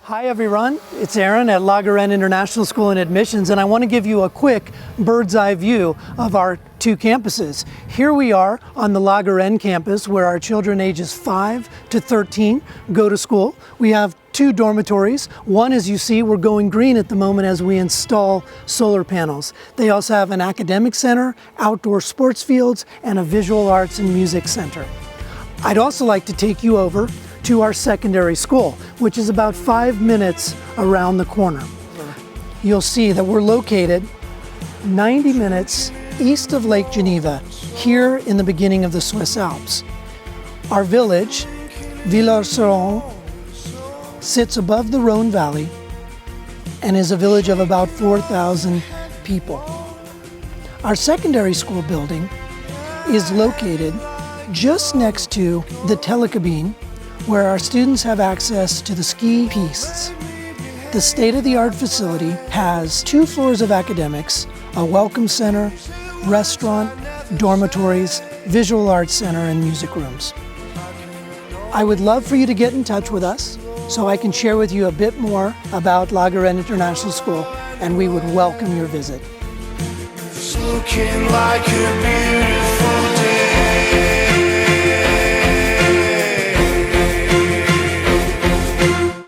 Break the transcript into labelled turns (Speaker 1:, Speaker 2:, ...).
Speaker 1: Hi everyone, it's Aaron at La Garenne International School and Admissions, and I want to give you a quick bird's eye view of our two campuses. Here we are on the La Garenne campus where our children ages 5 to 13 go to school. We have two dormitories. One, as you see, we're going green at the moment as we install solar panels. They also have an academic center, outdoor sports fields, and a visual arts and music center. I'd also like to take you over to our secondary school, which is about 5 minutes around the corner. You'll see that we're located 90 minutes east of Lake Geneva, here in the beginning of the Swiss Alps. Our village, Villars-sur-Glâne, sits above the Rhone Valley and is a village of about 4,000 people. Our secondary school building is located just next to the Telekabine, where our students have access to the ski pistes. The state-of-the-art facility has 2 floors of academics, a welcome center, restaurant, dormitories, visual arts center, and music rooms. I would love for you to get in touch with us so I can share with you a bit more about La Garenne International School, and we would welcome your visit.
Speaker 2: It's looking like a